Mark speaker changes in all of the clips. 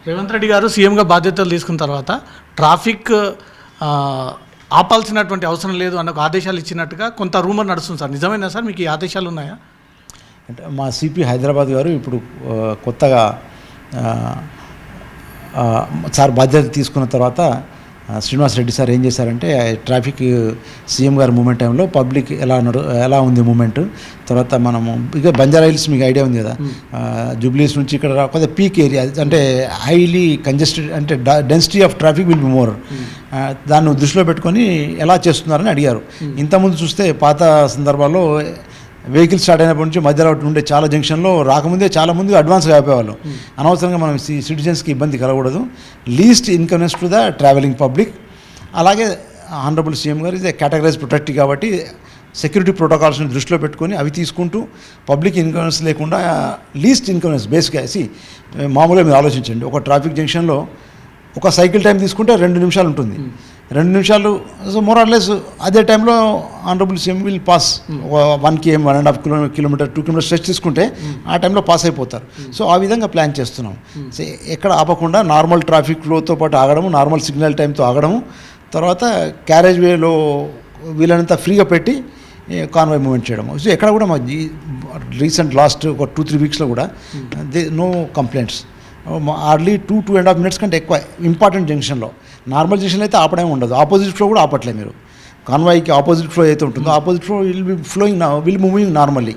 Speaker 1: రేవంత్ రెడ్డి గారు సీఎంగా బాధ్యతలు తీసుకున్న తర్వాత ట్రాఫిక్ ఆపాల్సినటువంటి అవసరం లేదు అన్న ఆదేశాలు ఇచ్చినట్టుగా కొంత రూమర్ నడుస్తుంది సార్, నిజమేనా సార్? మీకు ఈ ఆదేశాలు ఉన్నాయా?
Speaker 2: అంటే మా సిపి హైదరాబాద్ గారు ఇప్పుడు కొత్తగా సార్ బాధ్యత తీసుకున్న తర్వాత శ్రీనివాస్ రెడ్డి సార్ ఏం చేశారంటే ట్రాఫిక్ సీఎం గారి మూమెంట్ టైంలో పబ్లిక్ ఎలా ఉంది మూమెంట్, తర్వాత మనము ఇక బంజారా హిల్స్ మీకు ఐడియా ఉంది కదా, జూబ్లీస్ నుంచి ఇక్కడ కొద్దిగా పీక్ ఏరియా అంటే హైలీ కంజెస్టెడ్ అంటే density of traffic will be more, దాన్ని దృష్టిలో పెట్టుకొని ఎలా చేస్తున్నారని అడిగారు. ఇంతకుముందు చూస్తే పాత సందర్భాల్లో వెహికల్ స్టార్ట్ అయినప్పటి నుంచి మధ్యలో ఉండే చాలా జంక్షన్లో రాకముందే చాలా ముందు అడ్వాన్స్గా అయిపోయేవాళ్ళు. అనవసరంగా మనం సిటిజన్స్కి ఇబ్బంది కలగకూడదు, least inconvenience to the travelling public. అలాగే ఆనరబుల్ సీఎం గారు ఇది కేటగరైజ్ ప్రొటెక్ట్ కాబట్టి సెక్యూరిటీ ప్రోటోకాల్స్ని దృష్టిలో పెట్టుకొని అవి తీసుకుంటూ పబ్లిక్ ఇన్కన్వీనియన్స్ లేకుండా లీస్ట్ ఇన్కన్వీనియన్స్ బేస్గా మామూలుగా మీరు ఆలోచించండి, ఒక ట్రాఫిక్ జంక్షన్లో ఒక సైకిల్ టైం తీసుకుంటే 2 నిమిషాలు ఉంటుంది. 2 నిమిషాలు మోర్ ఆర్ లెస్ అదే టైంలో honourable CM will pass 1 km 1.5 kilometre 2 kilometre stretch తీసుకుంటే ఆ టైంలో పాస్ అయిపోతారు. సో ఆ విధంగా ప్లాన్ చేస్తున్నాం. సో ఎక్కడ ఆపకుండా నార్మల్ ట్రాఫిక్ ఫ్లోతో పాటు ఆగడము, నార్మల్ సిగ్నల్ టైంతో ఆగడము, తర్వాత క్యారేజ్ వేలో వీలైనంత ఫ్రీగా పెట్టి కాన్వాయ్ మూవ్మెంట్ చేయడము. సో ఎక్కడ కూడా మా రీసెంట్ లాస్ట్ ఒక 2-3 వీక్స్లో కూడా నో కంప్లైంట్స్. హార్డ్లీ 2.5 minutes కంటే ఎక్కువ ఇంపార్టెంట్ జంక్షన్లో. నార్మల్ జంక్షన్లో అయితే ఆపడం ఉండదు, ఆపోజిట్ ఫ్లో కూడా ఆపట్లేదు మీరు. కాన్వాయ్కి ఆపోజిట్ ఫ్లో అయితే ఉంటుందో opposite flow will moving normally.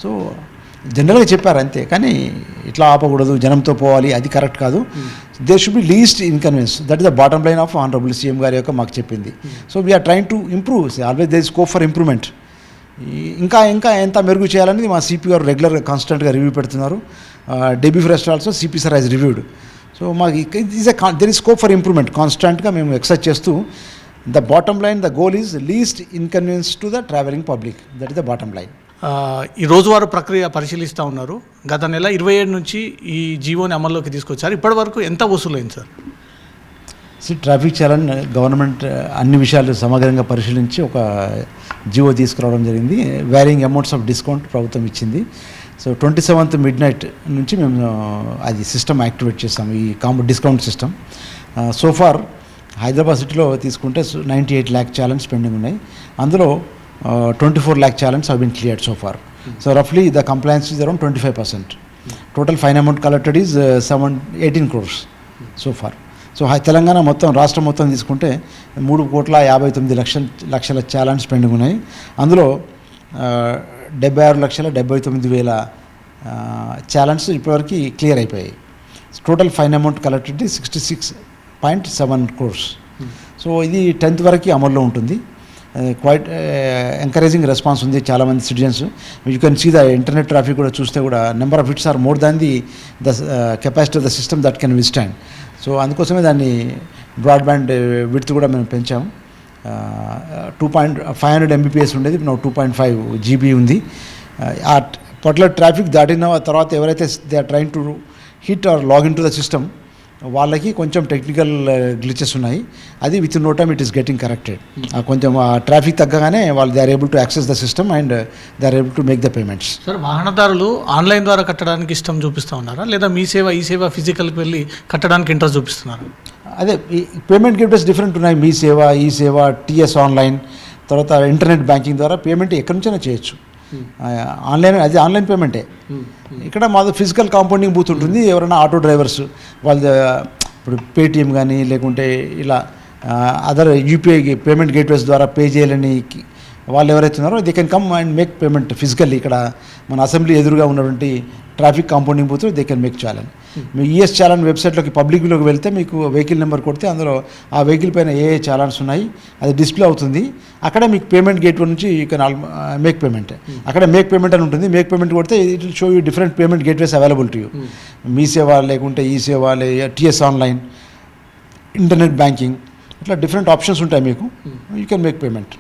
Speaker 2: So జనరల్గా చెప్పారు అంతే, కానీ ఇట్లా ఆపకూడదు, జనంతో పోవాలి, అది కరెక్ట్ కాదు. There should be least inconvenience, that is the bottom line of honourable CM గారి యొక్క మాకు చెప్పింది. So we are trying to improve, always there is scope for improvement. ఇంకా ఎంత మెరుగు చేయాలనేది మా సిపి గారు రెగ్యులర్గా కాన్స్టెంట్గా రివ్యూ పెడుతున్నారు. Day before also CP sir has reviewed. So మాకు there is scope for improvement, కాన్స్టెంట్గా మేము ఎక్సర్సైజ్ చేస్తూ the bottom line, the goal is least inconvenience to the travelling public, that is the bottom line.
Speaker 1: ఈ రోజువారు ప్రక్రియ పరిశీలిస్తూ ఉన్నారు. గత నెల 27 నుంచి ఈ జీవోని అమల్లోకి తీసుకొచ్చారు. ఇప్పటి వరకు ఎంత వసూలైంది సార్?
Speaker 2: ట్రాఫిక్ చలన్ గవర్నమెంట్ అన్ని విషయాలు సమగ్రంగా పరిశీలించి ఒక జీవో తీసుకురావడం జరిగింది. వ్యారింగ్ అమౌంట్స్ ఆఫ్ డిస్కౌంట్ ప్రభుత్వం ఇచ్చింది. సో 27th midnight నుంచి మేము అది సిస్టమ్ యాక్టివేట్ చేస్తాము, ఈ డిస్కౌంట్ సిస్టమ్. సోఫార్ హైదరాబాద్ సిటీలో తీసుకుంటే 98 lakh ఛాలెంజ్ పెండింగ్ ఉన్నాయి. అందులో 24 lakh challenge have been cleared so far. So roughly the compliance is around 25%. Total fine amount collected is 18 crores so far. So Telangana మొత్తం రాష్ట్రం మొత్తం తీసుకుంటే 3,59,00,000 ఛాలెంజ్ పెండింగ్ ఉన్నాయి. అందులో 76,79,000 ఛాలెంజ్ ఇప్పటివరకు క్లియర్ అయిపోయాయి. Total fine amount collected 66.7 crores. So ఇది 10th వరకు అమల్లో ఉంటుంది. క్వైట్ ఎంకరేజింగ్ రెస్పాన్స్ ఉంది చాలామంది citizens. You can see the internet traffic కూడా చూస్తే కూడా number of hits are more than the capacity of the system that can withstand. So అందుకోసమే దాన్ని బ్రాడ్బ్యాండ్ విడ్త్ కూడా మేము పెంచాము. 500 Mbps ఉండేది, ఇప్పుడు 2.5 GB ఉంది. ఆ పర్టికులర్ ట్రాఫిక్ దాటిన తర్వాత ఎవరైతే they are trying to hit or login to the system వాళ్ళకి కొంచెం టెక్నికల్ గ్లిచెస్ ఉన్నాయి. అది within no time it is getting corrected. కొంచెం ట్రాఫిక్ తగ్గగానే వాళ్ళు they are able to access the system and they are able to make the payments.
Speaker 1: Sir, వాహనదారులు online ద్వారా కట్టడానికి ఇష్టం చూపిస్తూ ఉన్నారా, లేదా మీ సేవ ఈ సేవ ఫిజికల్కి వెళ్ళి కట్టడానికి ఇంట్రెస్ట్ చూపిస్తున్నారా?
Speaker 2: అదే పేమెంట్ గేట్వేస్ డిఫరెంట్ ఉన్నాయి. మీ సేవ, ఈ సేవ, టీఎస్ ఆన్లైన్, తర్వాత ఇంటర్నెట్ బ్యాంకింగ్ ద్వారా పేమెంట్ ఎక్కడి నుంచైనా చేయొచ్చు. ఆన్లైన్, అది ఆన్లైన్ పేమెంటే. ఇక్కడ మాది ఫిజికల్ కాంపౌండింగ్ బూత్ ఉంటుంది. ఎవరైనా ఆటో డ్రైవర్స్ వాళ్ళ ఇప్పుడు పేటిఎం కానీ లేకుంటే ఇలా అదర్ యూపీఐ పేమెంట్ గేట్వేస్ ద్వారా పే చేయాలని వాళ్ళు ఎవరైతే ఉన్నారో they can come and make payment physically. ఇక్కడ మన అసెంబ్లీ ఎదురుగా ఉన్నటువంటి traffic compounding booth they can make challan. మీ ఈఎస్ చాలన్ వెబ్సైట్లోకి పబ్లిక్లోకి వెళ్తే మీకు వెహికల్ నెంబర్ కొడితే అందులో ఆ వెహికల్ పైన ఏ చాలన్స్ ఉన్నాయి అది డిస్ప్లే అవుతుంది. అక్కడ మీకు పేమెంట్ గేట్వే నుంచి యూ కెన్ మేక్ పేమెంట్. అక్కడ మేక్ పేమెంట్ అని ఉంటుంది. మేక్ పేమెంట్ కొడితే it will show you different payment gateways available to you. Mee Seva లేకుంటే E Seva, TS online, internet banking, ఇట్లా డిఫరెంట్ ఆప్షన్స్ ఉంటాయి మీకు. You can make payment.